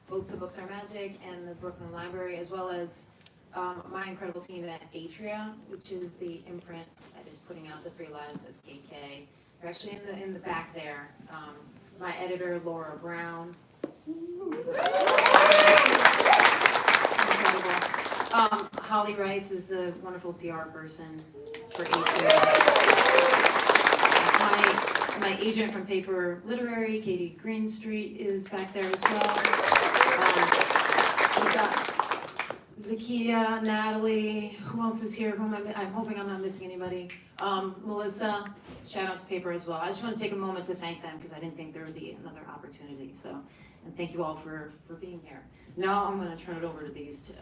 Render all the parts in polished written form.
both the Books Are Magic and the Brooklyn Library, as well as my incredible team at Atria, which is the imprint that is putting out the 3 Lives of KK. They're actually in the back there. My editor, Laura Brown. Incredible. Holly Rice is the wonderful PR person for Atria. My agent from Paper Literary, Katie Greenstreet, is back there as well. We've got Zakia, Natalie, who else is here? I'm hoping I'm not missing anybody. Melissa, shout out to Paper as well. I just want to take a moment to thank them because I didn't think there would be another opportunity. So, and thank you all for being here. Now I'm going to turn it over to these two.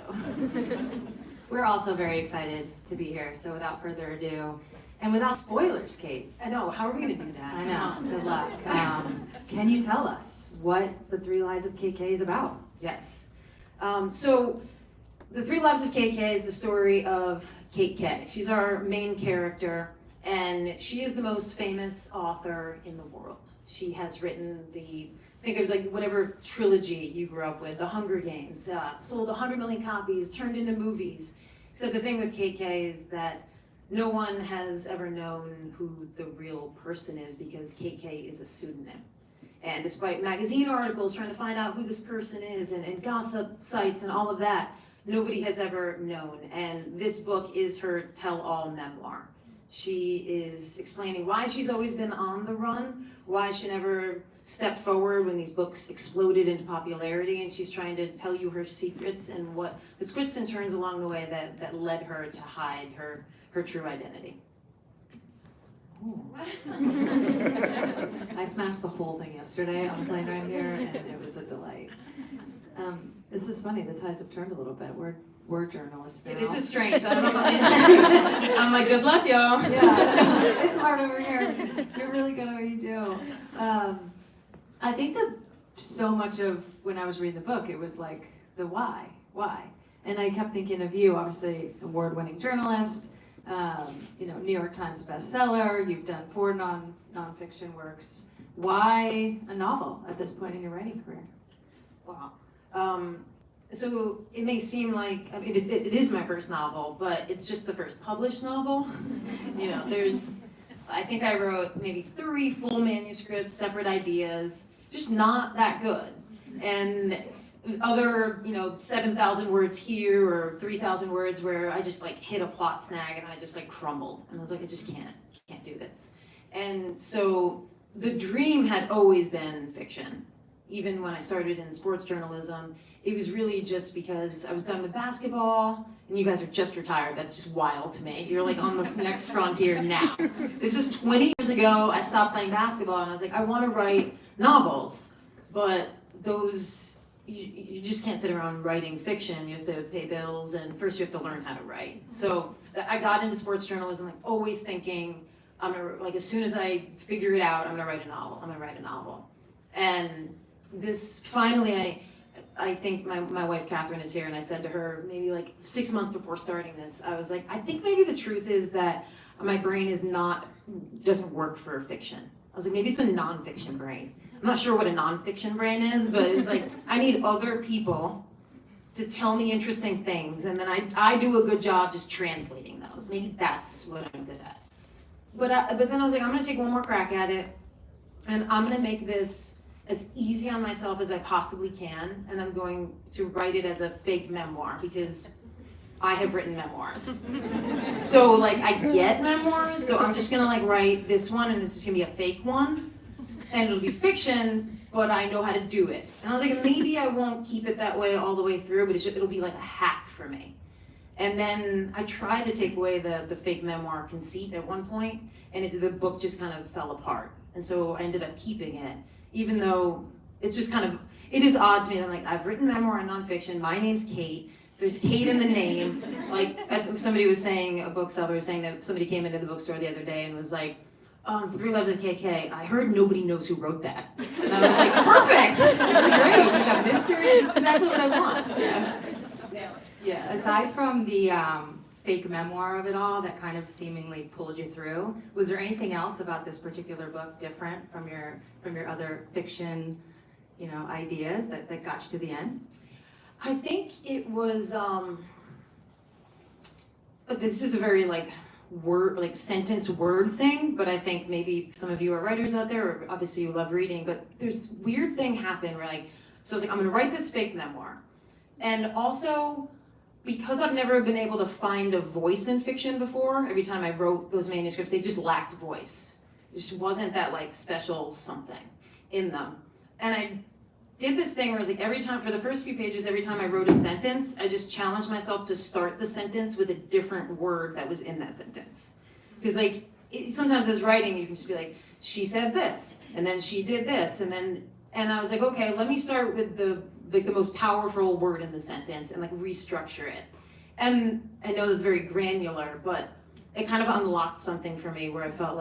We're also very excited to be here. So without further ado, and without spoilers, Cate. I know, how are we going to do that? I know, good luck. Can you tell us what the 3 Lives of KK is about? Yes. So, the 3 Lives of KK is the story of Cate K. She's our main character, and she is the most famous author in the world. She has written think it was like whatever trilogy you grew up with, The Hunger Games, sold 100 million copies, turned into movies. Except the thing with Cate K is that no one has ever known who the real person is because Cate K is a pseudonym. And despite magazine articles trying to find out who this person is and gossip sites and all of that, nobody has ever known. And this book is her tell-all memoir. She is explaining why she's always been on the run, why she never stepped forward when these books exploded into popularity, and she's trying to tell you her secrets and what the twists and turns along the way that led her to hide her true identity. I smashed the whole thing yesterday on the plane right here, and it was a delight. This is funny, the tides have turned a little bit. We're journalists now. Yeah, this is strange. I don't know. I'm like, good luck, y'all. Yeah, it's hard over here. You're really good at what you do. I think that so much of when I was reading the book, it was like the why? And I kept thinking of you, obviously award-winning journalist, New York Times bestseller. You've done 4 nonfiction works. Why a novel at this point in your writing career? Wow. So it may seem like, I mean, it is my first novel, but it's just the first published novel. I think I wrote maybe 3 full manuscripts, separate ideas, just not that good. And other, 7,000 words here or 3,000 words where I just like hit a plot snag and I just like crumbled. And I was like, I just can't do this. And so the dream had always been fiction. Even when I started in sports journalism, it was really just because I was done with basketball and you guys are just retired. That's just wild to me. You're like on the next frontier now. This was 20 years ago. I stopped playing basketball and I was like, I want to write novels, but those, you just can't sit around writing fiction. You have to pay bills, and first you have to learn how to write. So I got into sports journalism, like always thinking, as soon as I figure it out, I'm gonna write a novel. And this, finally, I think my wife Catherine is here, and I said to her maybe like 6 months before starting this, I was like, I think maybe the truth is that my brain doesn't work for fiction. I was like, maybe it's a nonfiction brain. I'm not sure what a nonfiction brain is, but it's like, I need other people to tell me interesting things, and then I do a good job just translating those. Maybe that's what I'm good at. But then I was like, I'm gonna take one more crack at it, and I'm gonna make this as easy on myself as I possibly can, and I'm going to write it as a fake memoir because I have written memoirs. So like I get memoirs, so I'm just gonna write this one and it's just gonna be a fake one, and it'll be fiction, but I know how to do it. And I was like, maybe I won't keep it that way all the way through, but it'll be like a hack for me. And then I tried to take away the fake memoir conceit at one point, and the book just kind of fell apart. And so I ended up keeping it, even though it's just it is odd to me. I'm like, I've written memoir and nonfiction, my name's Cate, there's Cate in the name. Like somebody was saying, a bookseller was saying that somebody came into the bookstore the other day and was like, 3 Lives of KK, I heard nobody knows who wrote that. And I was like, perfect, great, you got mystery, this is exactly what I want. Yeah, aside from the fake memoir of it all that kind of seemingly pulled you through, was there anything else about this particular book different from your other fiction ideas that got you to the end? I think it was, this is a very sentence word thing, but I think maybe some of you are writers out there, or obviously you love reading, but there's weird thing happened where so I was like, I'm gonna write this fake memoir. And also, because I've never been able to find a voice in fiction before, every time I wrote those manuscripts, they just lacked voice. It just wasn't that special something in them. And I did this thing where I was every time, for the first few pages, every time I wrote a sentence, I just challenged myself to start the sentence with a different word that was in that sentence. Because sometimes as writing, you can just be she said this, and then she did this, and I was okay, let me start with the most powerful word in the sentence and restructure it. And I know this is very granular, but it kind of unlocked something for me where I felt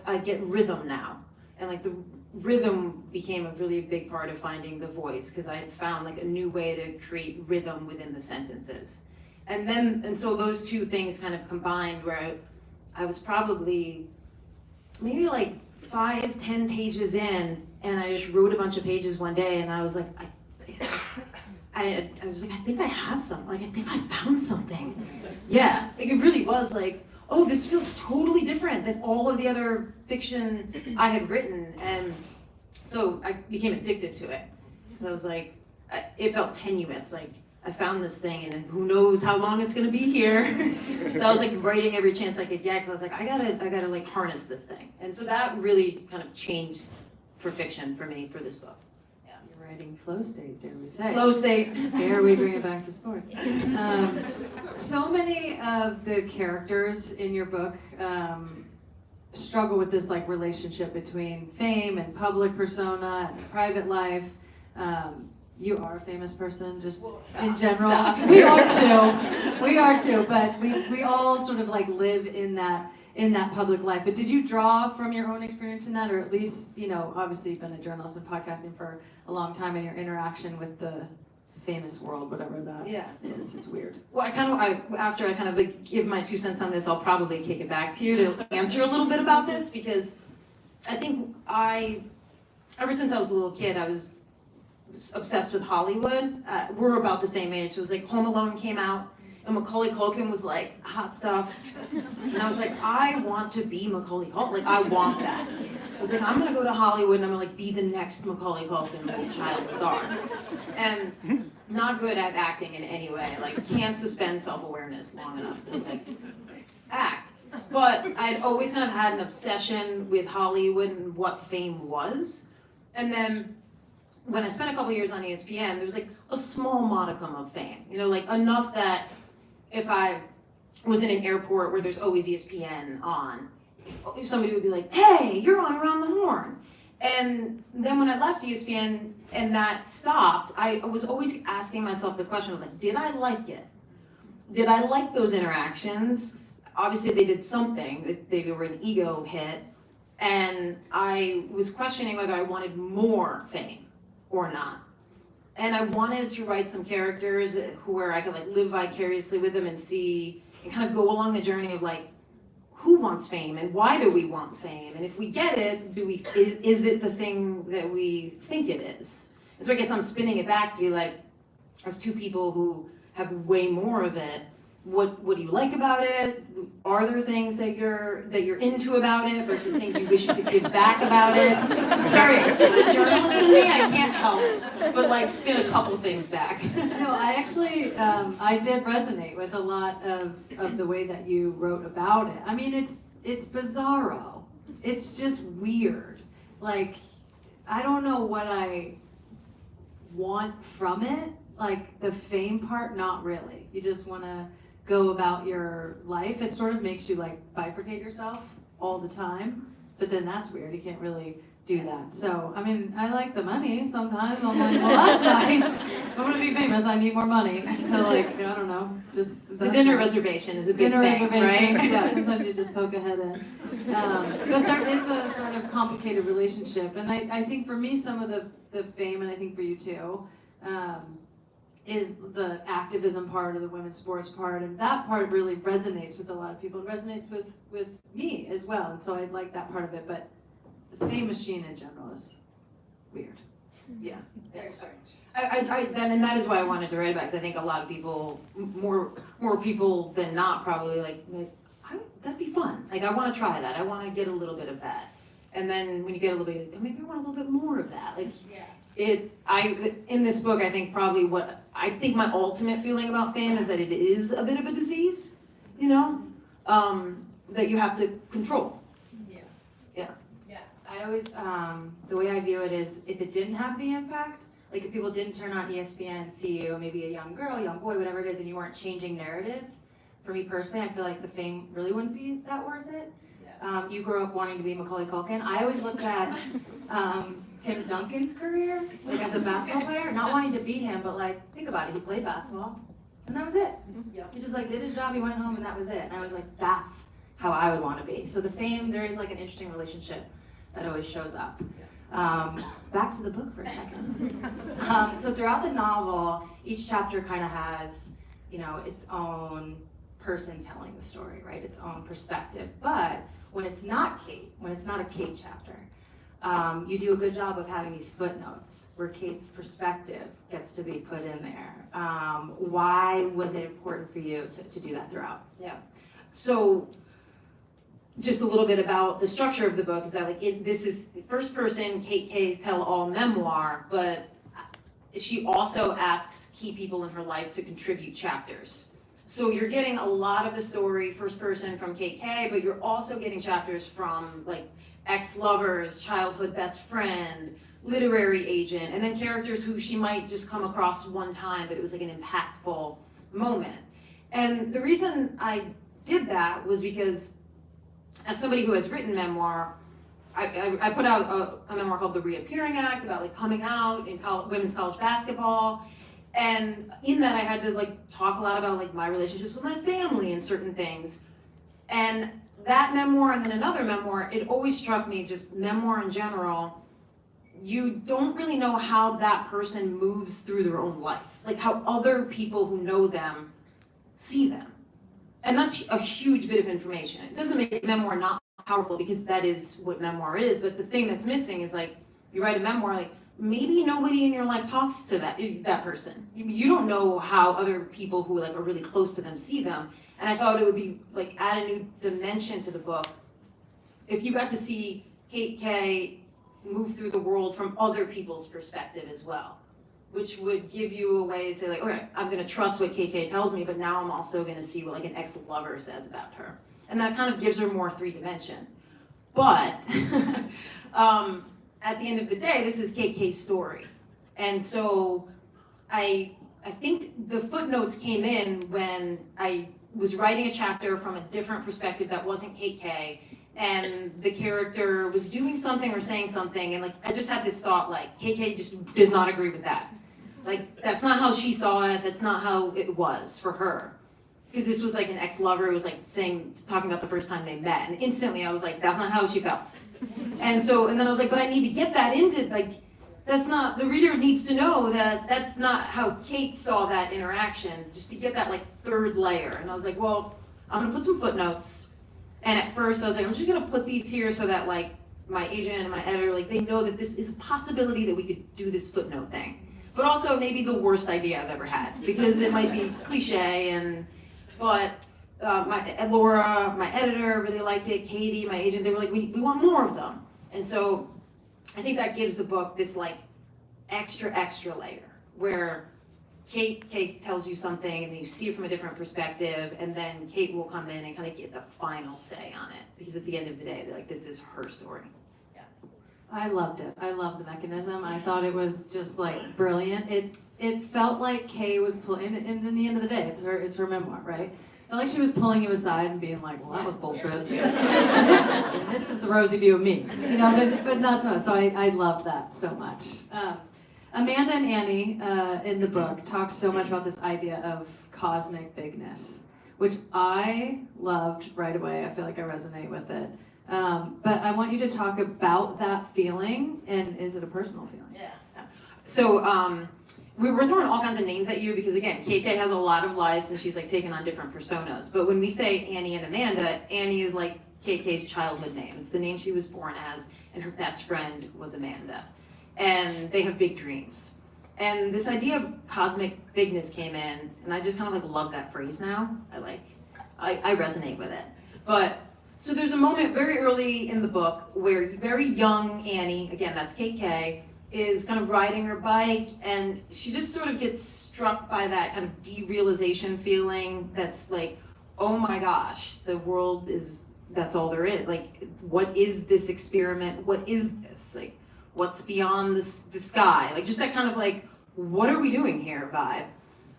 I get rhythm now. And the rhythm became a really big part of finding the voice, because I had found a new way to create rhythm within the sentences. And so those two things kind of combined, where I was probably maybe 5-10 pages in, and I just wrote a bunch of pages one day, and I was I think I have something. I think I found something. Yeah, it really was oh, this feels totally different than all of the other fiction I had written. And so I became addicted to it. So I was it felt tenuous. I found this thing, and who knows how long it's gonna be here. So I was writing every chance I could get, because I was I gotta harness this thing. And so that really kind of changed for fiction for me for this book. Writing flow state, dare we say. Flow state. Dare we bring it back to sports. So many of the characters in your book struggle with this relationship between fame and public persona and private life. You are a famous person, just in general. Stop. We are too, but we all sort of live in that public life. But did you draw from your own experience in that, or at least, obviously you've been a journalist and podcasting for a long time, in your interaction with the famous world, whatever that is. It's weird. Well, after I give my 2 cents on this, I'll probably kick it back to you to answer a little bit about this, because I think ever since I was a little kid, I was obsessed with Hollywood. We're about the same age. So it was Home Alone came out, and Macaulay Culkin was hot stuff. And I was I want to be Macaulay Culkin. I want that. I was I'm gonna go to Hollywood and I'm gonna be the next Macaulay Culkin, child star. And not good at acting in any way. Can't suspend self-awareness long enough to act. But I'd always kind of had an obsession with Hollywood and what fame was. And then when I spent a couple years on ESPN, there was a small modicum of fame. Enough that if I was in an airport where there's always ESPN on, somebody would be hey, you're on Around the Horn. And then when I left ESPN and that stopped, I was always asking myself the question of did I like it? Did I like those interactions? Obviously they did something, they were an ego hit. And I was questioning whether I wanted more fame or not. And I wanted to write some characters where I could live vicariously with them and see, and kind of go along the journey of who wants fame and why do we want fame? And if we get it, is it the thing that we think it is? And so I guess I'm spinning it back to be as two people who have way more of it, what do you like about it? Are there things that you're into about it versus things you wish you could give back about it? Sorry, it's just the journalist in me, I can't help but spin a couple things back. No, I actually, I did resonate with a lot of the way that you wrote about it. I mean, it's bizarro. It's just weird. I don't know what I want from it. The fame part, not really. You just want to go about your life. It sort of makes you bifurcate yourself all the time, but then that's weird. You can't really do that. So, I mean, I like the money sometimes. I'm well, that's nice. I want to be famous. I need more money. So, I don't know, just the dinner reservation is a big thing, right? Yeah, sometimes you just poke a head in. But there is a sort of complicated relationship, and I think for me, some of the fame, and I think for you too, is the activism part of the women's sports part, and that part really resonates with a lot of people. It resonates with me as well, and so I like that part of it, but the fame machine in general is weird. Yeah. Very strange. And that is why I wanted to write about it, because I think a lot of people, more people than not, probably that'd be fun. Like, I want to try that. I want to get a little bit of that. And then when you get a little bit, maybe I want a little bit more of that. Like, in this book, I think probably my ultimate feeling about fame is that it is a bit of a disease, you know, that you have to control. I always, the way I view it is, if it didn't have the impact, like if people didn't turn on ESPN and see you, maybe a young girl, young boy, whatever it is, and you weren't changing narratives, for me personally, I feel like the fame really wouldn't be that worth it. You grew up wanting to be Macaulay Culkin. I always looked at Tim Duncan's career, like as a basketball player, not wanting to be him, but like, think about it, he played basketball, and that was it. He just like did his job, he went home, and that was it. And I was like, that's how I would want to be. So the fame, there is like an interesting relationship that always shows up. Back to the book for a second. So throughout the novel, each chapter kind of has, you know, its own person telling the story, right? Its own perspective. But when it's not Cate, when it's not a Cate chapter, you do a good job of having these footnotes where Cate's perspective gets to be put in there. Why was it important for you to do that throughout? Yeah. So, just a little bit about the structure of the book is that this is the first person Cate K's tell-all memoir, but she also asks key people in her life to contribute chapters. So you're getting a lot of the story first person from Cate K, but you're also getting chapters from like ex-lovers, childhood best friend, literary agent, and then characters who she might just come across one time, but it was like an impactful moment. And the reason I did that was because as somebody who has written memoir, I put out a memoir called The Reappearing Act about like coming out in women's college basketball. And in that I had to like talk a lot about like my relationships with my family and certain things. And that memoir and then another memoir, it always struck me, just memoir in general, you don't really know how that person moves through their own life. Like how other people who know them see them. And that's a huge bit of information. It doesn't make memoir not powerful because that is what memoir is, but the thing that's missing is like, you write a memoir, like maybe nobody in your life talks to that person. You don't know how other people who like are really close to them see them. And I thought it would be like add a new dimension to the book if you got to see Cate K move through the world from other people's perspective as well, which would give you a way to say like, okay, I'm gonna trust what Cate K tells me, but now I'm also gonna see what like an ex-lover says about her. And that kind of gives her more three-dimension. But at the end of the day, this is Cate K's story. And so I think the footnotes came in when I was writing a chapter from a different perspective that wasn't Cate K, and the character was doing something or saying something, and like I just had this thought like, Cate K just does not agree with that. Like, that's not how she saw it, that's not how it was for her. Because this was like an ex-lover who was like talking about the first time they met, and instantly I was like, that's not how she felt. And then I was like, but I need to get that into, like, that's not, the reader needs to know that that's not how Cate saw that interaction, just to get that like third layer. And I was like, well, I'm gonna put some footnotes. And at first I was like, I'm just gonna put these here so that like my agent and my editor, like they know that this is a possibility that we could do this footnote thing. But also maybe the worst idea I've ever had, because it might be cliche but Laura, my editor, really liked it. Katie, my agent, they were like, we want more of them. And so I think that gives the book this like extra layer where Cate tells you something and then you see it from a different perspective, and then Cate will come in and kind of get the final say on it, because at the end of the day, they're like, this is her story. I loved it. I loved the mechanism. I thought it was just like brilliant. It felt like Kay was pulling, and in the end of the day, it's her memoir, right? It felt like she was pulling you aside and being like, well, that was bullshit. and this is the rosy view of me, you know, but not so. So I loved that so much. Amanda and Annie in the book talk so much about this idea of cosmic bigness, which I loved right away. I feel like I resonate with it. But I want you to talk about that feeling, and is it a personal feeling? Yeah. So we're throwing all kinds of names at you because again, Cate K has a lot of lives and she's like taken on different personas. But when we say Annie and Amanda, Annie is like Cate K's childhood name. It's the name she was born as, and her best friend was Amanda. and they have big dreams. And this idea of cosmic bigness came in, and I just kind of like love that phrase now. I resonate with it. But so there's a moment very early in the book where very young Annie, again that's Cate, is kind of riding her bike, and she just sort of gets struck by that kind of derealization feeling that's like, oh my gosh, the world is, that's all there is. Like, what is this experiment? What is this? Like, what's beyond the sky? Like, just that kind of like, what are we doing here vibe.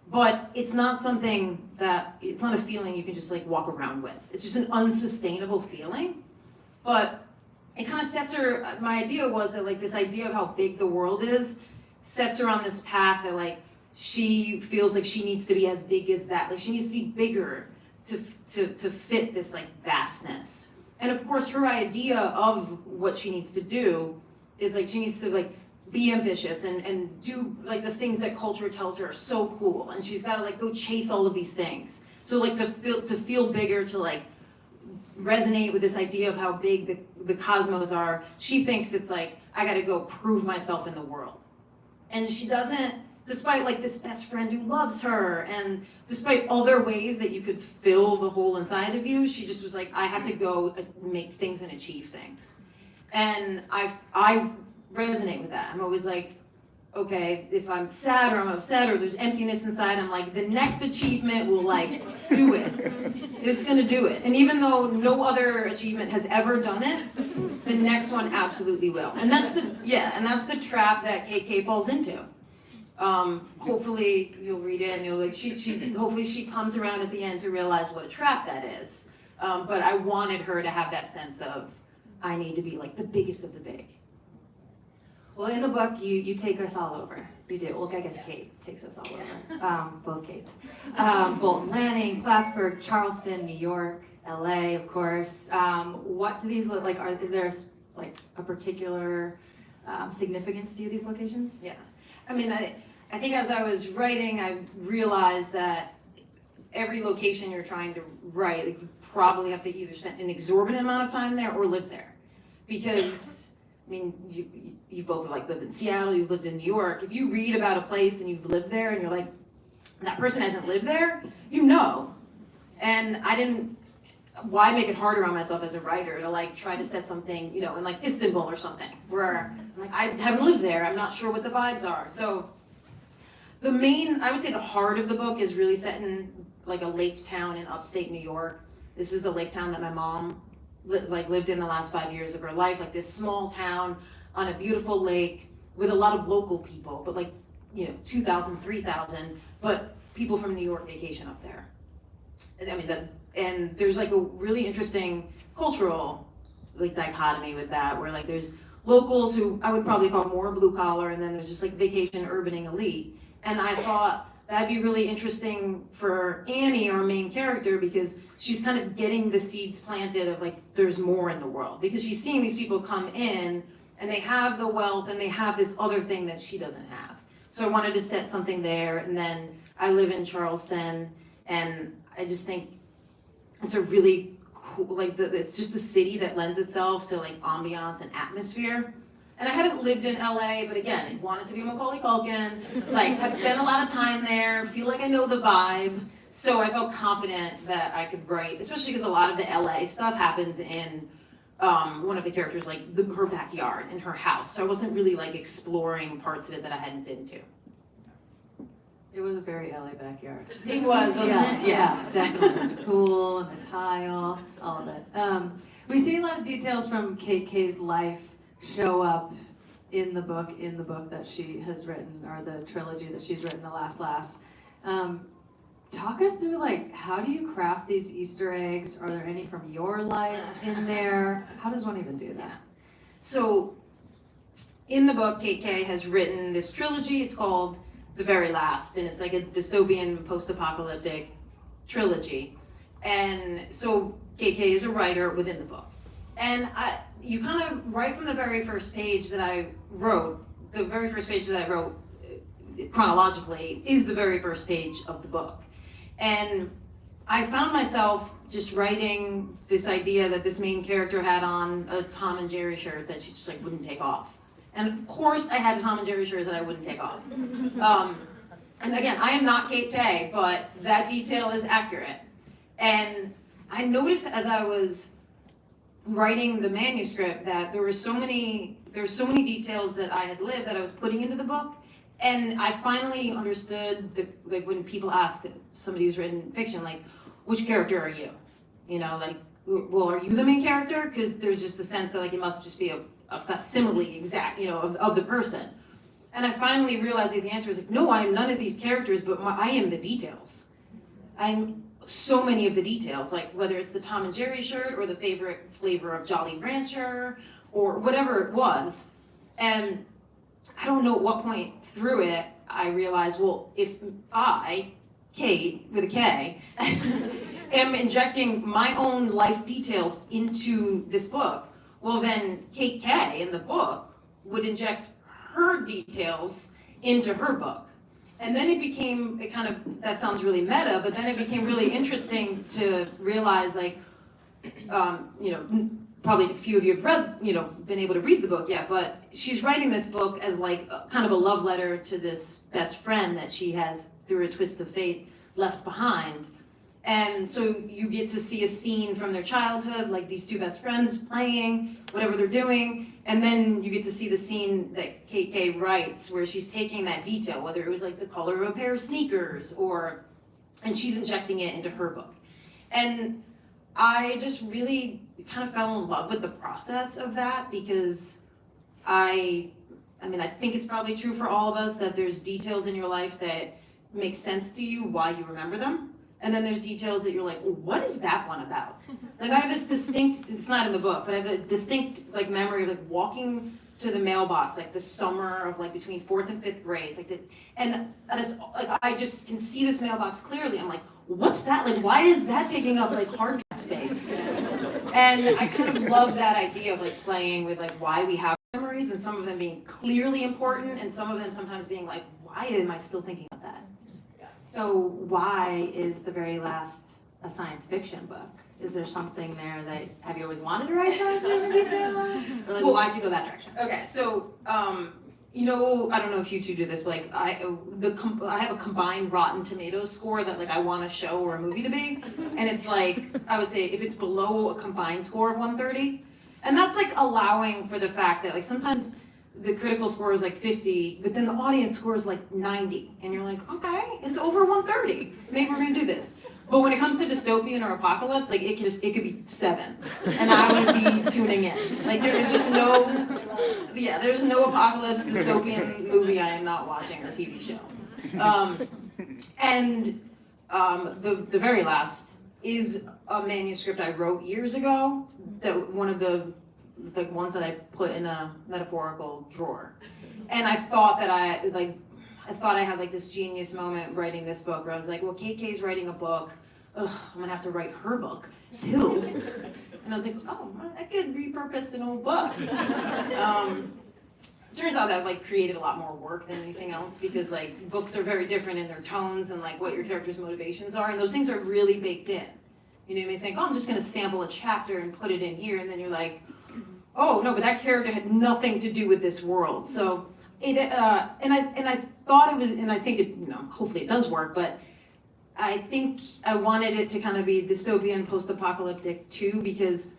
But it's not something that, it's not a feeling you can just like walk around with. It's just an unsustainable feeling. But it kind of sets her, my idea was that like this idea of how big the world is sets her on this path that like she feels like she needs to be as big as that. Like she needs to be bigger to fit this like vastness. And of course her idea of what she needs to do is like she needs to like be ambitious and do like the things that culture tells her are so cool, and she's got to like go chase all of these things. So like to feel bigger, to like resonate with this idea of how big the cosmos are, she thinks it's like, I got to go prove myself in the world. And she doesn't, despite like this best friend who loves her, and despite other ways that you could fill the hole inside of you, she just was like, I have to go make things and achieve things. And I resonate with that. I'm always like, okay, if I'm sad or I'm upset or there's emptiness inside, I'm like, the next achievement will like do it. It's gonna do it. And even though no other achievement has ever done it, the next one absolutely will. And that's the trap that Cate falls into. Hopefully you'll read it and you'll like, hopefully she comes around at the end to realize what a trap that is. But I wanted her to have that sense of, I need to be like the biggest of the big. Well, in the book, you take us all over. You do. Well, I guess Cate takes us all over. Both Cates. Bolton Landing, Plattsburgh, Charleston, New York, LA, of course. What do these look like? Is there like a particular significance to you, these locations? Yeah. I mean, I think as I was writing, I realized that every location you're trying to write, like, you probably have to either spend an exorbitant amount of time there or live there. Because, I mean, you both like lived in Seattle, you've lived in New York. If you read about a place and you've lived there and you're like, that person hasn't lived there, you know. And why make it harder on myself as a writer to like try to set something, in like Istanbul or something, where I'm like, I haven't lived there, I'm not sure what the vibes are. So I would say the heart of the book is really set in like a lake town in upstate New York. This is the lake town that my mom lived in the last 5 years of her life, like this small town on a beautiful lake with a lot of local people, but like, 2,000, 3,000, but people from New York vacation up there. I mean, and there's like a really interesting cultural like dichotomy with that, where like there's locals who I would probably call more blue collar, and then there's just like vacation urbaning elite. And I thought that'd be really interesting for Annie, our main character, because she's kind of getting the seeds planted of like, there's more in the world, because she's seeing these people come in and they have the wealth and they have this other thing that she doesn't have. So I wanted to set something there. And then I live in Charleston, and I just think it's a really cool, like it's just a city that lends itself to like ambiance and atmosphere. And I haven't lived in LA, but again, wanted to be Macaulay Culkin, like have spent a lot of time there, feel like I know the vibe. So I felt confident that I could write, especially because a lot of the LA stuff happens in one of the characters, like her backyard in her house. So I wasn't really like exploring parts of it that I hadn't been to. It was a very LA backyard. It was, wasn't it? Yeah, definitely. The pool and the tile, all of it. We see a lot of details from Cate's life show up in the book that she has written, or the trilogy that she's written, The Last. Talk us through, like, how do you craft these Easter eggs? Are there any from your life in there? How does one even do that? So in the book, Cate has written this trilogy. It's called The Very Last, and it's like a dystopian post-apocalyptic trilogy. And so Cate is a writer within the book. And you kind of, right from the very first page that I wrote, chronologically, is the very first page of the book. And I found myself just writing this idea that this main character had on a Tom and Jerry shirt that she just like wouldn't take off. And of course I had a Tom and Jerry shirt that I wouldn't take off. And again, I am not Cate, but that detail is accurate. And I noticed as I was writing the manuscript that there were so many details that I had lived that I was putting into the book. And I finally understood like when people ask somebody who's written fiction, like, which character are you? You know, like, well, are you the main character? Because there's just the sense that like it must just be a facsimile exact, you know, of the person. And I finally realized that the answer is like, no, I am none of these characters, but I am the details. I'm so many of the details, like whether it's the Tom and Jerry shirt or the favorite flavor of Jolly Rancher or whatever it was. And I don't know at what point through it I realized, well, if I, Cate with a K, am injecting my own life details into this book, well then Cate K in the book would inject her details into her book. And then it kind of, that sounds really meta, but then it became really interesting to realize like, you know, probably a few of you have read, you know, been able to read the book yet, but she's writing this book as like kind of a love letter to this best friend that she has, through a twist of fate, left behind. And so you get to see a scene from their childhood, like these two best friends playing, whatever they're doing, and then you get to see the scene that Cate K writes where she's taking that detail, whether it was like the color of a pair of sneakers and she's injecting it into her book. And I just really kind of fell in love with the process of that because I mean, I think it's probably true for all of us that there's details in your life that make sense to you why you remember them. And then there's details that you're like, well, what is that one about? Like I have this distinct, it's not in the book, but I have a distinct like memory of like walking to the mailbox, like the summer of like between 4th and 5th grades, and it's like I just can see this mailbox clearly. I'm like, what's that? Like, why is that taking up like hard drive space? And I kind of love that idea of like playing with like why we have memories, and some of them being clearly important, and some of them sometimes being like, why am I still thinking of that? So why is the very last a science fiction book? Is there something there that, have you always wanted to write science fiction? Or like, why'd you go that direction? Okay, so, you know, I don't know if you two do this, but like I have a combined Rotten Tomatoes score that like I want a show or a movie to be, and it's like, I would say if it's below a combined score of 130, and that's like allowing for the fact that like sometimes the critical score is like 50, but then the audience score is like 90. And you're like, okay, it's over 130. Maybe we're gonna do this. But when it comes to dystopian or apocalypse, like it could be 7. And I would be tuning in. Like there is just there's no apocalypse dystopian movie I am not watching or TV show. The very last is a manuscript I wrote years ago, that one of the ones that I put in a metaphorical drawer. And I thought that I had like this genius moment writing this book where I was like, well, Cate K's writing a book. Ugh, I'm gonna have to write her book too. And I was like, oh, I could repurpose an old book. Turns out that like created a lot more work than anything else, because like books are very different in their tones and like what your character's motivations are, and those things are really baked in. You know, you may think, oh, I'm just gonna sample a chapter and put it in here, and then you're like, oh no, but that character had nothing to do with this world. So it and I thought it was, and I think it, you know, hopefully it does work, but I think I wanted it to kind of be dystopian, post-apocalyptic too, because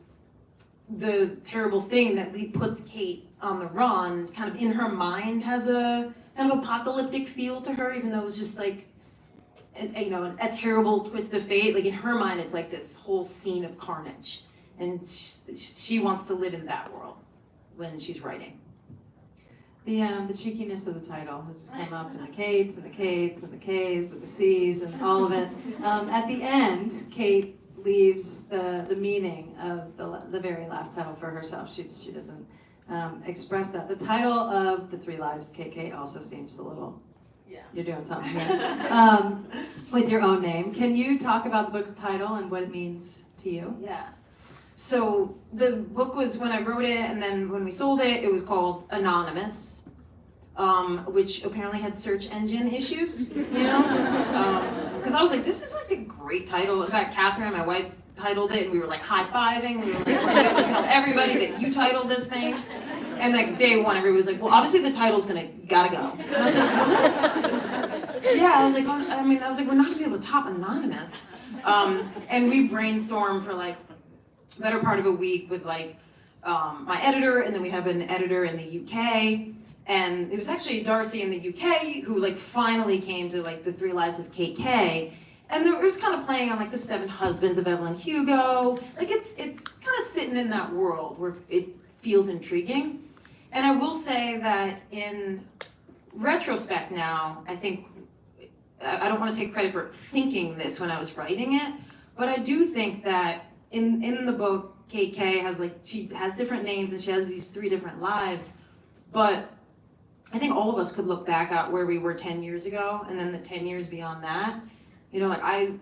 the terrible thing that puts Cate on the run kind of in her mind has a kind of apocalyptic feel to her, even though it was just like a terrible twist of fate. Like in her mind, it's like this whole scene of carnage. And she wants to live in that world when she's writing. The cheekiness of the title has come up in the Cates and the Cates and the Ks with the Cs and all of it. At the end, Cate leaves the meaning of the very last title for herself. She doesn't express that. The title of The 3 Lives of Cate K also seems a little, you're doing something here. With your own name. Can you talk about the book's title and what it means to you? Yeah. So the book was, when I wrote it and then when we sold it, it was called Anonymous, which apparently had search engine issues, you know? Because I was like, this is like a great title. In fact, Catherine, my wife, titled it, and we were like high-fiving. We were like, we're going to tell everybody that you titled this thing. And like day one, everybody was like, well, obviously the title's gotta go. And I was like, what? Yeah, I was like, we're not gonna be able to top Anonymous. And we brainstormed for like better part of a week with like my editor, and then we have an editor in the UK. And it was actually Darcy in the UK who like finally came to like the 3 Lives of Cate. And it was kind of playing on like the 7 husbands of Evelyn Hugo. Like it's kind of sitting in that world where it feels intriguing. And I will say that in retrospect now, I think, I don't want to take credit for thinking this when I was writing it, but I do think that in the book, Cate has like, she has different names and she has these 3 different lives, but I think all of us could look back at where we were 10 years ago and then the 10 years beyond that. You know, like I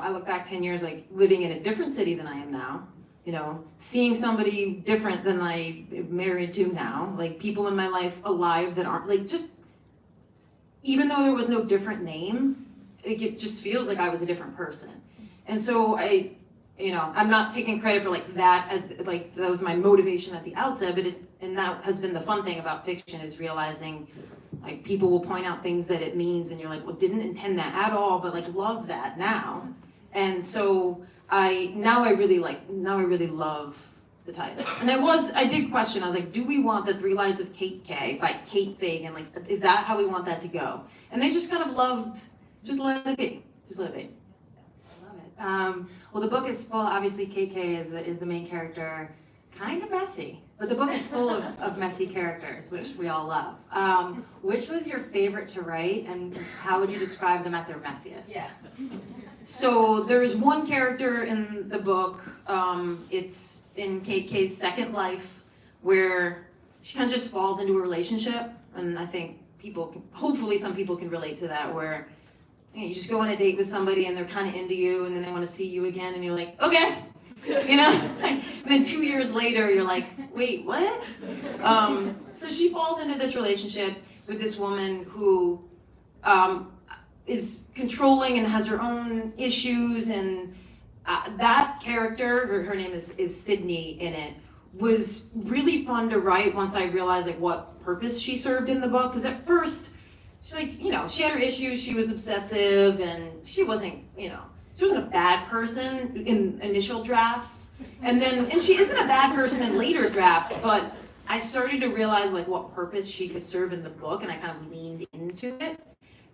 look back 10 years like living in a different city than I am now, you know, seeing somebody different than I am married to now, like people in my life alive that aren't like just, even though there was no different name, it just feels like I was a different person. And so I'm not taking credit for like that as like that was my motivation at the outset, but and that has been the fun thing about fiction is realizing like people will point out things that it means and you're like, well, didn't intend that at all, but like love that now. And so I really love the title. And I did question, I was like, do we want the 3 Lives of Cate by Cate Fagan? Like, is that how we want that to go? And they just kind of loved, just let it be. Just let it be. I love it. Well, the book is full, obviously Cate is the main character, kind of messy, but the book is full of messy characters, which we all love. Which was your favorite to write, and how would you describe them at their messiest? Yeah. So there is one character in the book, it's in Cate's second life, where she kind of just falls into a relationship, and I think hopefully some people can relate to that, where you just go on a date with somebody and they're kind of into you, and then they want to see you again, and you're like, okay. You know, and then 2 years later, you're like, wait, what? So she falls into this relationship with this woman who is controlling and has her own issues, and that character, her name is Sydney in it, was really fun to write once I realized like what purpose she served in the book. Because at first, she's like, she had her issues, she was obsessive, and she wasn't a bad person in initial drafts, and she isn't a bad person in later drafts, but I started to realize like what purpose she could serve in the book, and I kind of leaned into it,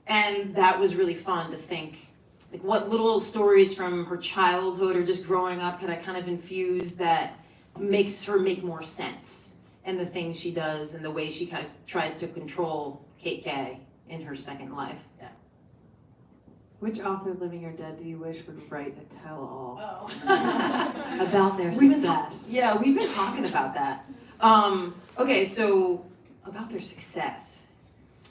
and that was really fun to think, like what little stories from her childhood or just growing up could I kind of infuse that makes her make more sense, and the things she does and the way she kind of tries to control Cate in her second life. Yeah. Which author, living or dead, do you wish would write a tell-all Oh. about their success? We've been talking about that. Okay, so about their success.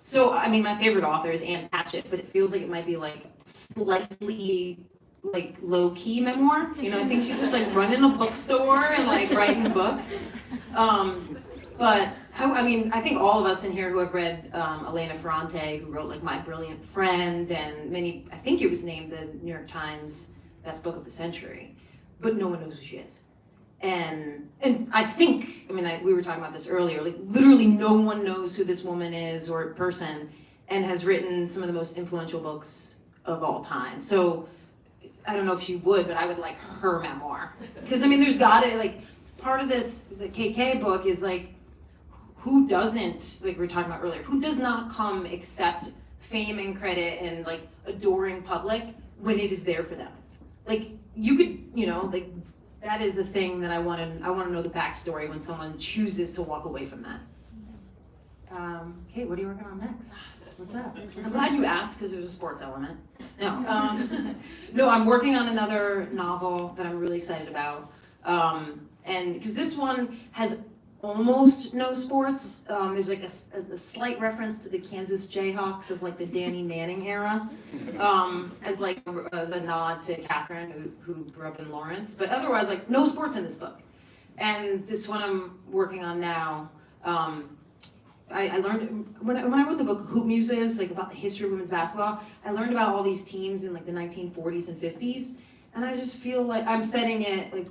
So, I mean, my favorite author is Anne Patchett, but it feels like it might be like slightly like low-key memoir. I think she's just like running a bookstore and like writing books. But I think all of us in here who have read Elena Ferrante, who wrote like My Brilliant Friend, and I think it was named the New York Times Best Book of the Century, but no one knows who she is. And I think, we were talking about this earlier, like literally no one knows who this woman is or person, and has written some of the most influential books of all time. So I don't know if she would, but I would like her memoir. Because there's gotta, like, part of this, the KK book is like, who doesn't, like we were talking about earlier, who does not come accept fame and credit and like adoring public when it is there for them? Like you could, like that is a thing that I want to know the backstory when someone chooses to walk away from that. Kate, what are you working on next? What's up? I'm glad you asked because there's a sports element. No, no, I'm working on another novel that I'm really excited about. And because this one has almost no sports. There's like a slight reference to the Kansas Jayhawks of like the Danny Manning era, as a nod to Catherine who grew up in Lawrence. But otherwise, like no sports in this book. And this one I'm working on now. I learned when I wrote the book Hoop Muses, like about the history of women's basketball. I learned about all these teams in like the 1940s and 50s, and I just feel like I'm setting it like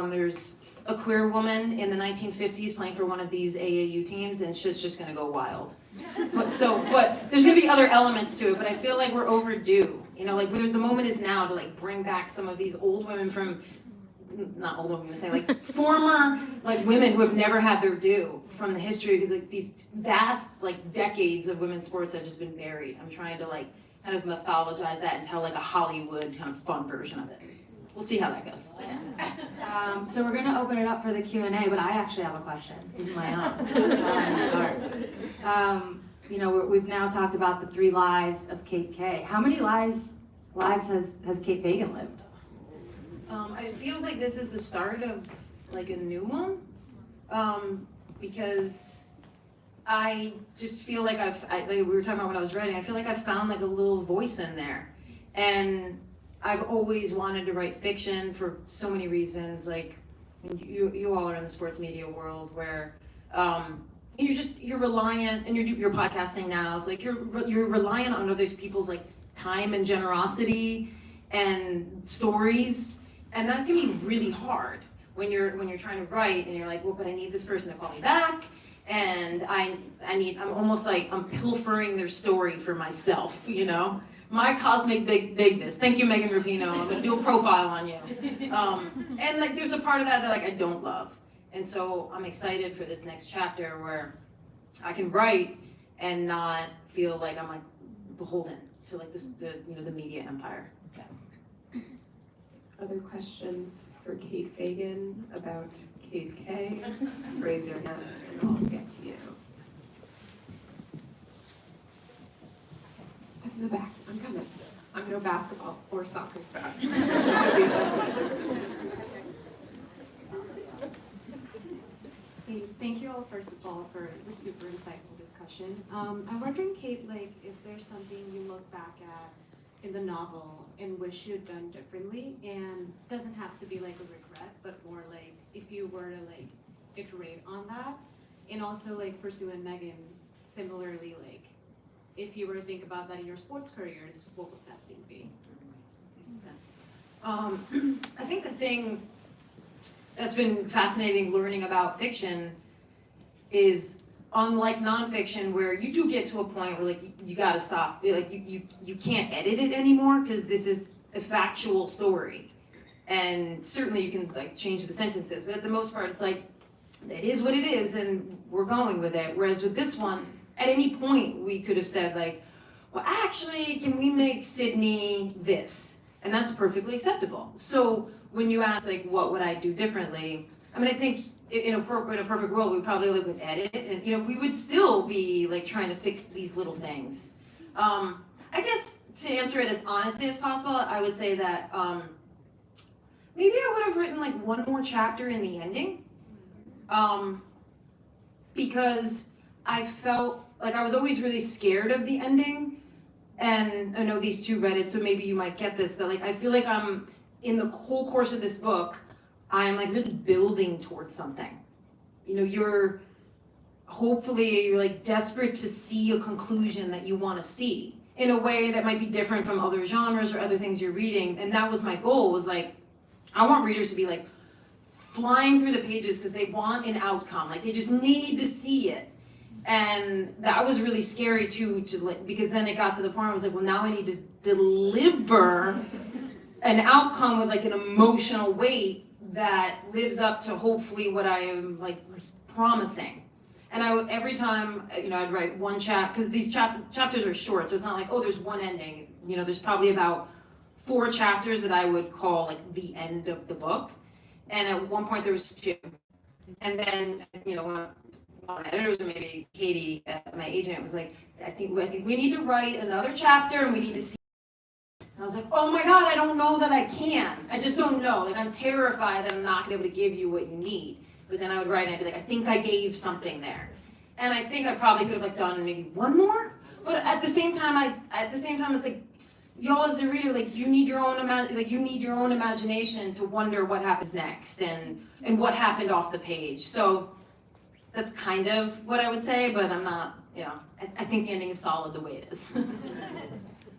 there's a queer woman in the 1950s playing for one of these AAU teams, and shit's just gonna go wild. But there's gonna be other elements to it, but I feel like we're overdue. You know, like the moment is now to like bring back some of these old women from, not old women, I'm saying like former like women who have never had their due from the history, because like these vast like decades of women's sports have just been buried. I'm trying to like kind of mythologize that and tell like a Hollywood kind of fun version of it. We'll see how that goes. So we're gonna open it up for the Q&A, but I actually have a question. This is my own. You know, we've now talked about the 3 lives of Cate K. How many lives has Cate Fagan lived? It feels like this is the start of like a new one, because I just feel like like we were talking about when I was writing, I feel like I found like a little voice in there, and I've always wanted to write fiction for so many reasons. Like you all are in the sports media world where you're reliant, and you're podcasting now. So like you're reliant on other people's like time and generosity and stories, and that can be really hard when you're trying to write and you're like, well, but I need this person to call me back, and I'm almost like I'm pilfering their story for myself, you know. My cosmic bigness. Thank you, Megan Rapinoe. I'm gonna do a profile on you. And like, there's a part of that like I don't love, and so I'm excited for this next chapter where I can write and not feel like I'm like beholden to like the media empire. Okay. Other questions for Cate Fagan about Cate K? Raise your hand and I'll get to you. In the back, I'm coming. I'm no basketball or soccer star. Hey, thank you all, first of all, for the super insightful discussion. I'm wondering, Cate, like, if there's something you look back at in the novel and wish you had done differently, and doesn't have to be like a regret, but more like if you were to like iterate on that, and also like for Sue and Megan, similarly, like if you were to think about that in your sports careers, what would that thing be? I think the thing that's been fascinating learning about fiction is, unlike nonfiction, where you do get to a point where like you gotta stop, like you can't edit it anymore because this is a factual story, and certainly you can like change the sentences, but at the most part it's like it is what it is and we're going with it. Whereas with this one, at any point we could have said like, well, actually, can we make Sydney this? And that's perfectly acceptable. So when you ask like, what would I do differently? I mean, I think in a perfect world, we probably like would edit, and you know, we would still be like trying to fix these little things. I guess to answer it as honestly as possible, I would say that maybe I would have written like one more chapter in the ending, because I felt like I was always really scared of the ending. And I know these two read it, so maybe you might get this, that like I feel like I'm, in the whole course of this book, I'm like really building towards something. You know, you're like desperate to see a conclusion that you want to see in a way that might be different from other genres or other things you're reading. And that was my goal, was like, I want readers to be like flying through the pages because they want an outcome, like they just need to see it. And that was really scary too, because then it got to the point where I was like, well, now I need to deliver an outcome with like an emotional weight that lives up to hopefully what I am like promising. And every time, you know, I'd write one chapter, because these chapters are short, so it's not like, oh, there's one ending. You know, there's probably about 4 chapters that I would call like the end of the book. And at one point there was 2. And then, you know, one of my editors, or maybe Katie, my agent, was like, I think we need to write another chapter and we need to see. And I was like, oh my God, I don't know that I can. I just don't know. Like, I'm terrified that I'm not gonna be able to give you what you need. But then I would write and I'd be like, I think I gave something there. And I think I probably could have like done maybe one more. But at the same time, it's like, y'all as a reader, like you need your own imagination to wonder what happens next and what happened off the page. So that's kind of what I would say, but I'm not, you know, I think the ending is solid the way it is.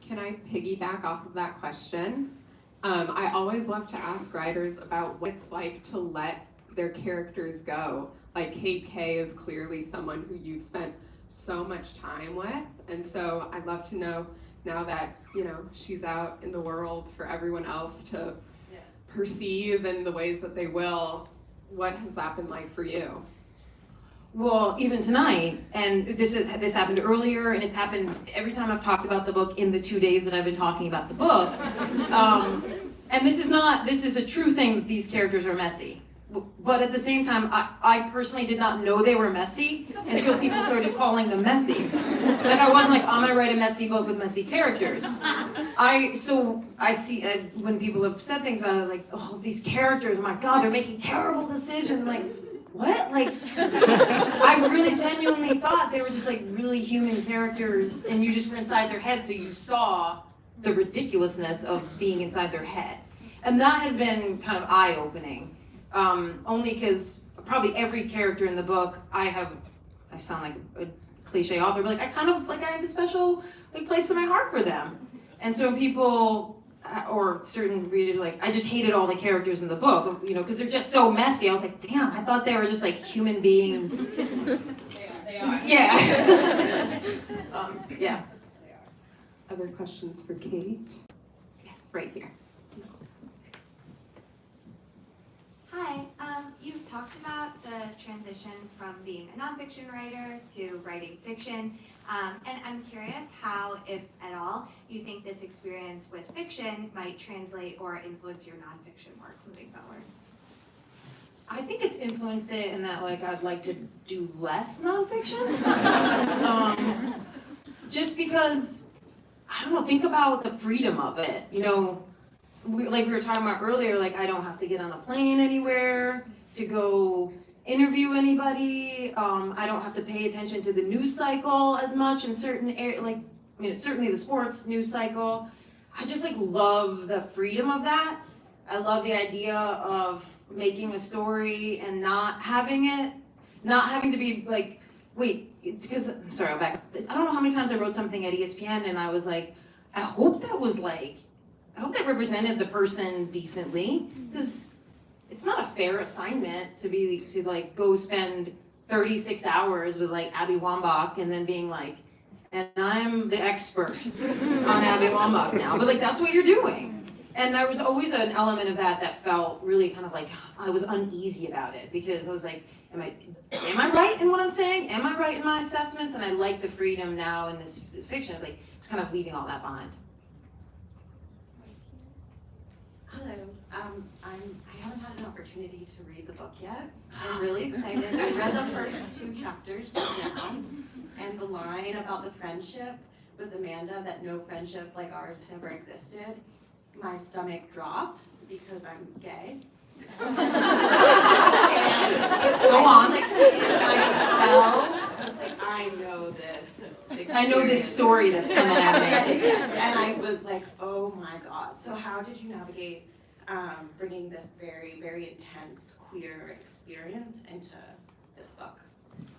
Can I piggyback off of that question? I always love to ask writers about what it's like to let their characters go. Like Cate K is clearly someone who you've spent so much time with, and so I'd love to know now that, you know, she's out in the world for everyone else to perceive in the ways that they will, what has that been like for you? Well, even tonight, and this happened earlier, and it's happened every time I've talked about the book in the 2 days that I've been talking about the book. And this is a true thing that these characters are messy. But at the same time, I personally did not know they were messy until people started calling them messy. Like I wasn't like, I'm gonna write a messy book with messy characters. I see when people have said things about it, like, oh, these characters, oh my God, they're making terrible decisions. I'm like, what? Like, I really genuinely thought they were just like really human characters, and you just were inside their head, so you saw the ridiculousness of being inside their head. And that has been kind of eye-opening. Only because probably every character in the book, I sound like a cliche author, but like I have a special like place in my heart for them. And so people or certain readers like, I just hated all the characters in the book, you know, because they're just so messy. I was like, damn, I thought they were just like human beings. They are. Yeah. Yeah. Other questions for Cate? Yes, right here. Hi, you've talked about the transition from being a nonfiction writer to writing fiction, and I'm curious how, if at all, you think this experience with fiction might translate or influence your nonfiction work moving forward. I think it's influenced it in that like I'd like to do less nonfiction. Just because, I don't know, think about the freedom of it, you know. Like we were talking about earlier, like I don't have to get on a plane anywhere to go interview anybody. I don't have to pay attention to the news cycle as much in certain certainly the sports news cycle. I just like love the freedom of that. I love the idea of making a story and not having to be like, wait, it's because, sorry, I'll back up. I don't know how many times I wrote something at ESPN and I was like, I hope that represented the person decently, because it's not a fair assignment to like go spend 36 hours with like Abby Wambach and then being like, and I'm the expert on Abby Wambach now, but like that's what you're doing. And there was always an element of that felt really kind of like, I was uneasy about it, because I was like, am I right in what I'm saying? Am I right in my assessments? And I like the freedom now in this fiction, like just kind of leaving all that behind. Hello. I haven't had an opportunity to read the book yet. I'm really excited. I read the first 2 chapters just now, and the line about the friendship with Amanda, that no friendship like ours had ever existed, my stomach dropped because I'm gay. Go on. I was like, I know this. I know this story that's coming at me. And I was like, oh my God. So how did you navigate bringing this very, very intense queer experience into this book?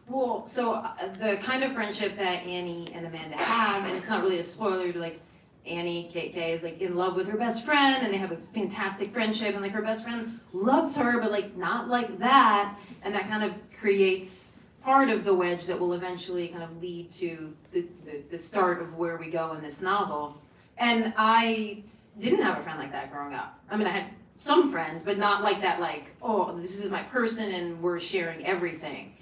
Well, so the kind of friendship that Annie and Amanda have, and it's not really a spoiler, but like Annie, Cate K, is like in love with her best friend, and they have a fantastic friendship, and like her best friend loves her, but like not like that, and that kind of creates part of the wedge that will eventually kind of lead to the start of where we go in this novel. And I didn't have a friend like that growing up. I mean, I had some friends, but not like that, like, oh, this is my person and we're sharing everything.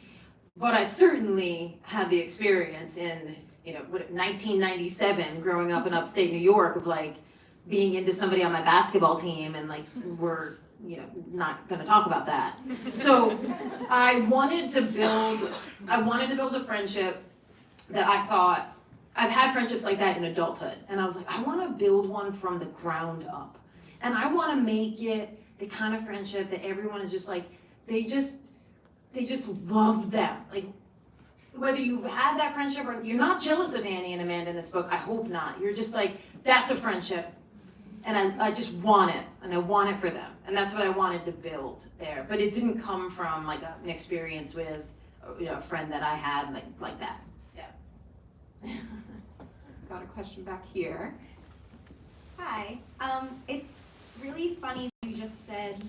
But I certainly had the experience in, 1997, growing up in upstate New York, of like being into somebody on my basketball team, and like we're, not going to talk about that. So I wanted to build a friendship that I thought, I've had friendships like that in adulthood, and I was like, I want to build one from the ground up, and I want to make it the kind of friendship that everyone is just like, they just love them. Like, whether you've had that friendship or you're not jealous of Annie and Amanda in this book, I hope not. You're just like, that's a friendship, and I just want it, and I want it for them, and that's what I wanted to build there. But it didn't come from like an experience with, a friend that I had like that. Yeah. Got a question back here. Hi. It's really funny you just said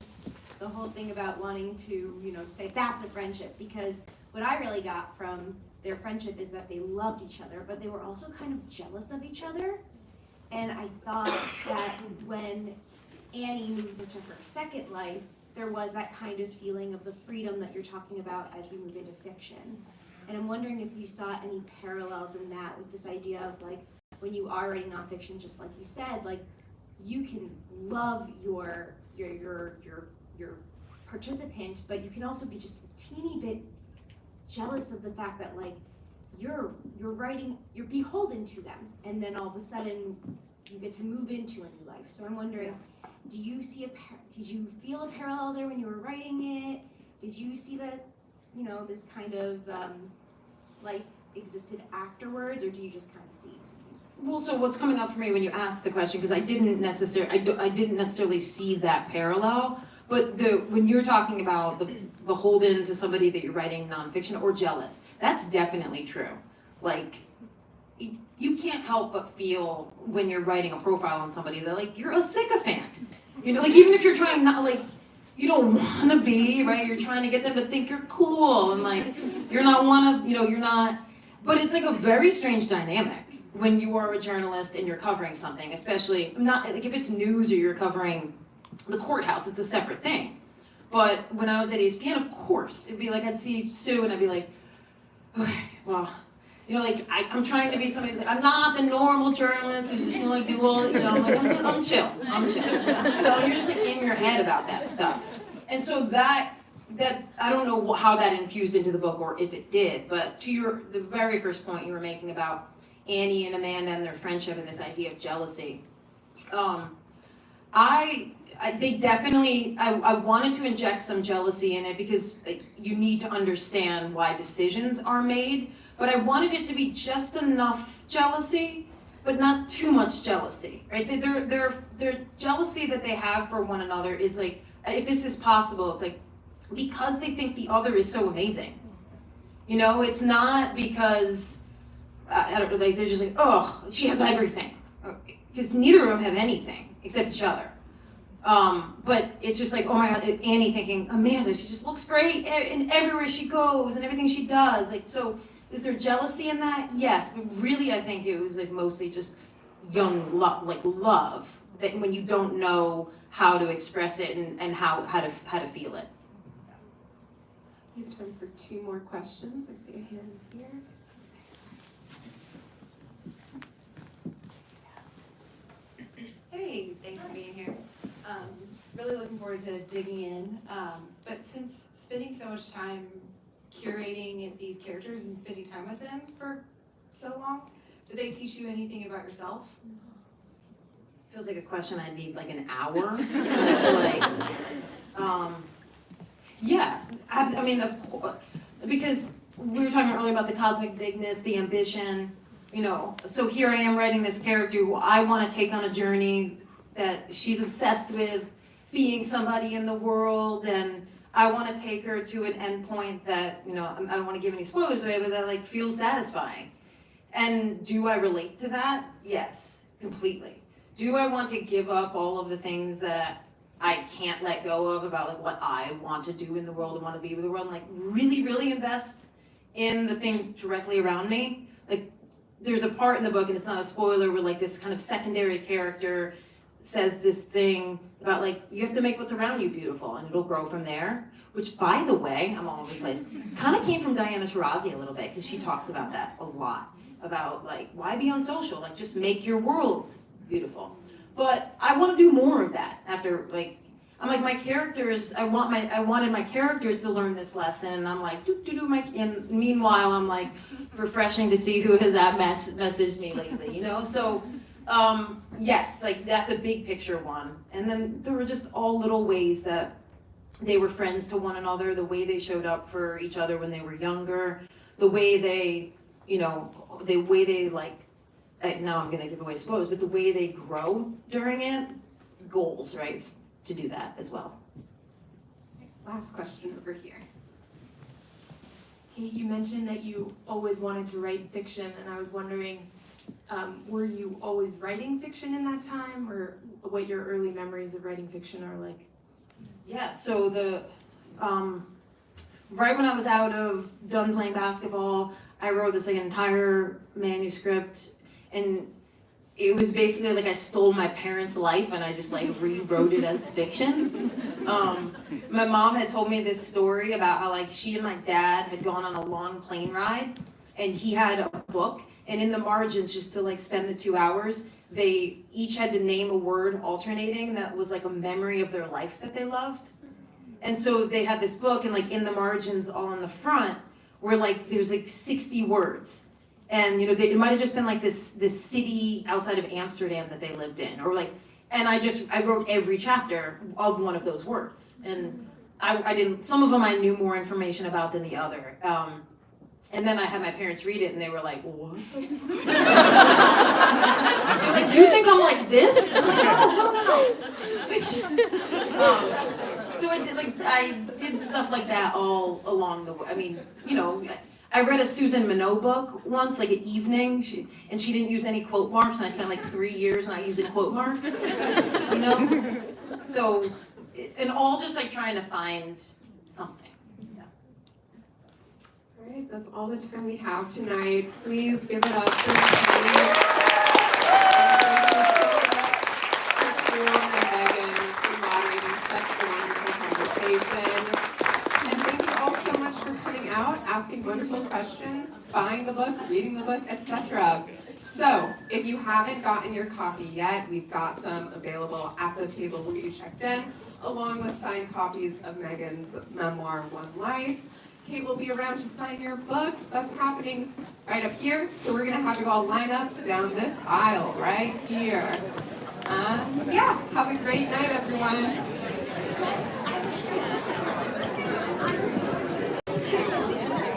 the whole thing about wanting to, say that's a friendship, because what I really got from their friendship is that they loved each other, but they were also kind of jealous of each other. And I thought that when Annie moves into her second life, there was that kind of feeling of the freedom that you're talking about as you move into fiction. And I'm wondering if you saw any parallels in that with this idea of like, when you are writing nonfiction, just like you said, like you can love your participant, but you can also be just a teeny bit jealous of the fact that like you're writing, you're beholden to them, and then all of a sudden you get to move into a new life. So I'm wondering, did you feel a parallel there when you were writing it? Did you see that, this kind of life existed afterwards, or do you just kind of see something? Well, so what's coming up for me when you asked the question, because I didn't necessarily see that parallel, but when you're talking about the beholden to somebody that you're writing nonfiction or jealous, that's definitely true. Like, you can't help but feel when you're writing a profile on somebody that like you're a sycophant. Like even if you're trying not like you don't want to be, right? You're trying to get them to think you're cool and like you're not you're not. But it's like a very strange dynamic when you are a journalist and you're covering something, especially not like if it's news or you're covering the courthouse, it's a separate thing. But when I was at ESPN, of course, it'd be like I'd see Sue and I'd be like, okay, well, like I'm trying to be somebody who's like, I'm not the normal journalist who's just gonna like do all, I'm like, I'm chill. So you're just like in your head about that stuff. And so that I don't know how that infused into the book or if it did, but to the very first point you were making about Annie and Amanda and their friendship and this idea of jealousy, they definitely, I wanted to inject some jealousy in it because you need to understand why decisions are made, but I wanted it to be just enough jealousy, but not too much jealousy, right? Their jealousy that they have for one another is like, if this is possible, it's like, because they think the other is so amazing. It's not because, I don't know, like they're just like, oh, she has everything. Because neither of them have anything except each other. But it's just like, oh my God, Annie thinking, Amanda, she just looks great and everywhere she goes and everything she does. Like, so is there jealousy in that? Yes, but really I think it was like mostly just young love, that when you don't know how to express it and how to feel it. We have time for 2 more questions. I see a hand here. Hey, thanks for being here. Really looking forward to digging in. But since spending so much time curating these characters and spending time with them for so long, do they teach you anything about yourself? Feels like a question I'd need like an hour to like, yeah, I mean, of course, because we were talking earlier about the cosmic bigness, the ambition, so here I am writing this character who I want to take on a journey that she's obsessed with being somebody in the world, and I want to take her to an endpoint that, I don't want to give any spoilers away, but that like feels satisfying. And do I relate to that? Yes, completely. Do I want to give up all of the things that I can't let go of about like what I want to do in the world and want to be with the world, and like really, really invest in the things directly around me? Like there's a part in the book, and it's not a spoiler, where like this kind of secondary character says this thing about like, you have to make what's around you beautiful and it'll grow from there, which by the way, I'm all over the place, kind of came from Diana Taurasi a little bit, because she talks about that a lot, about like, why be on social? Like just make your world beautiful. But I want to do more of that after like, I'm like my characters, I wanted my characters to learn this lesson, and I'm like, and meanwhile I'm like refreshing to see who has messaged me lately, So yes, like that's a big picture one. And then there were just all little ways that they were friends to one another, the way they showed up for each other when they were younger, the way they, like, now I'm gonna give away spoilers, but the way they grow during it, goals, right, to do that as well. Last question over here. Kate, you mentioned that you always wanted to write fiction, and I was wondering, were you always writing fiction in that time, or what your early memories of writing fiction are like? Yeah, so right when I was done playing basketball, I wrote this like entire manuscript, and it was basically like I stole my parents' life and I just like rewrote it as fiction. My mom had told me this story about how like she and my dad had gone on a long plane ride, and he had a book, and in the margins, just to like spend the 2 hours, they each had to name a word alternating that was like a memory of their life that they loved. And so they had this book, and like in the margins, all in the front, were like there's like 60 words, and you know it might have just been like this city outside of Amsterdam that they lived in, or like, and I wrote every chapter of one of those words, and I didn't. Some of them I knew more information about than the other. And then I had my parents read it, and they were like, "What?" They're like, "You think I'm like this?" I'm like, "No, it's fiction." So I did stuff like that all along the way. I mean, you know, I read a Susan Minot book once, like an evening, and she didn't use any quote marks, and I spent like 3 years not using quote marks, you know? So, and all just like trying to find something. All right, that's all the time we have tonight. Please give it up for Cate. And Fagan for moderating such a wonderful conversation. And thank you all so much for coming out, asking wonderful questions, buying the book, reading the book, etc. So, if you haven't gotten your copy yet, we've got some available at the table we'll get you checked in, along with signed copies of Megan's memoir, One Life. Cate will be around to sign your books. That's happening right up here. So we're gonna have you all line up down this aisle right here. Yeah, have a great night, everyone.